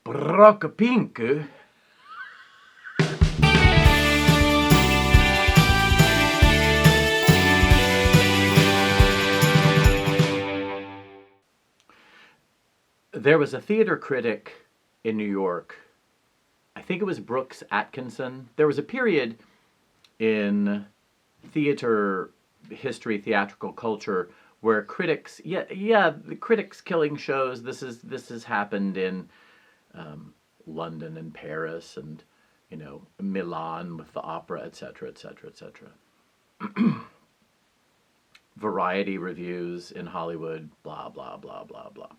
Brock-a-pink. There was a theater critic in New York. I think it was Brooks Atkinson. There was a period in theater history, theatrical culture, where critics, the critics killing shows. This has happened in London and Paris, and Milan with the opera, etc., etc., etc. Variety reviews in Hollywood, blah blah blah blah blah.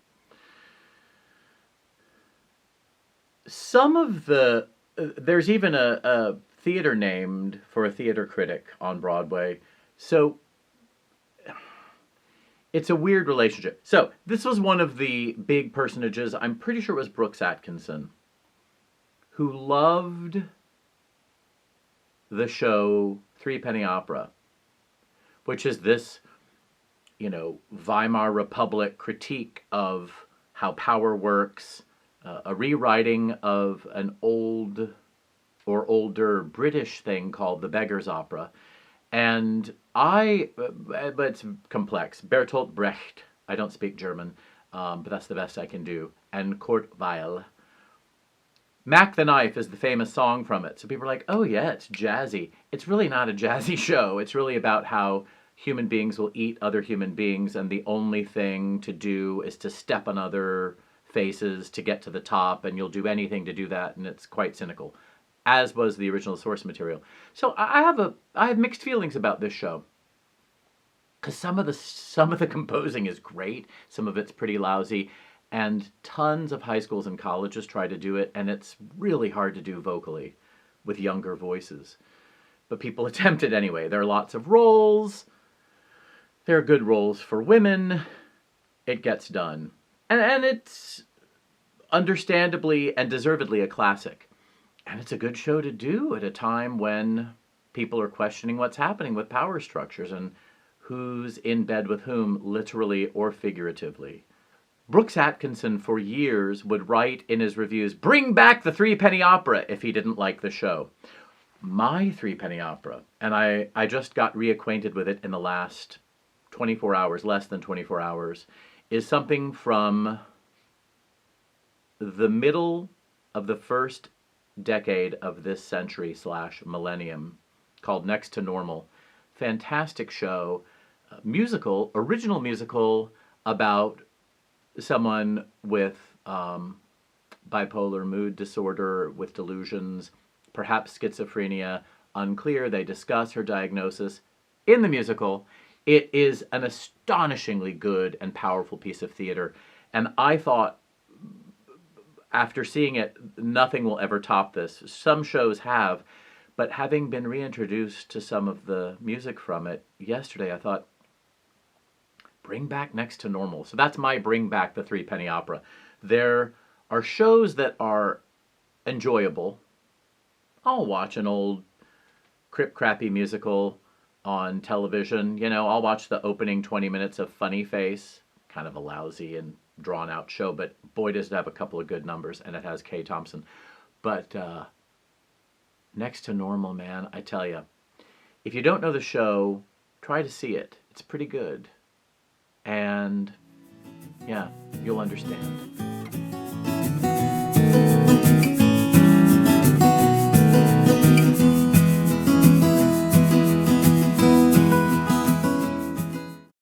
Some of the there's even a theater named for a theater critic on Broadway. So it's a weird relationship. So this was one of the big personages. I'm pretty sure it was Brooks Atkinson, who loved the show Threepenny Opera, which is this, Weimar Republic critique of how power works, a rewriting of an old or older British thing called the Beggar's Opera. And but it's complex. Bertolt Brecht, I don't speak German, but that's the best I can do, and Kurt Weill. Mac the Knife is the famous song from it. So people are like, oh yeah, it's jazzy. It's really not a jazzy show. It's really about how human beings will eat other human beings, and the only thing to do is to step on other faces to get to the top, and you'll do anything to do that, and it's quite cynical, as was the original source material. So I have mixed feelings about this show, because some of the composing is great, some of it's pretty lousy, and tons of high schools and colleges try to do it, and it's really hard to do vocally with younger voices. But people attempt it anyway. There are lots of roles. There are good roles for women. It gets done. And it's understandably and deservedly a classic. And it's a good show to do at a time when people are questioning what's happening with power structures and who's in bed with whom, literally or figuratively. Brooks Atkinson, for years, would write in his reviews, "Bring back the Threepenny Opera," if he didn't like the show. My Threepenny Opera, and I just got reacquainted with it in the last 24 hours, less than 24 hours, is something from the middle of the first decade of this century / millennium, called Next to Normal. Fantastic show, original musical about someone with bipolar mood disorder, with delusions, perhaps schizophrenia, unclear. They discuss her diagnosis in the musical. It is an astonishingly good and powerful piece of theater, and I thought, after seeing it, nothing will ever top this. Some shows have, but having been reintroduced to some of the music from it yesterday, I thought, bring back Next to Normal. So that's my bring back the Threepenny Opera. There are shows that are enjoyable. I'll watch an old crappy musical on television. I'll watch the opening 20 minutes of Funny Face, kind of a lousy and drawn out show, but boy, does it have a couple of good numbers, and it has Kay Thompson. But Next to Normal, man, I tell you, if you don't know the show, try to see it. It's pretty good. And yeah, you'll understand.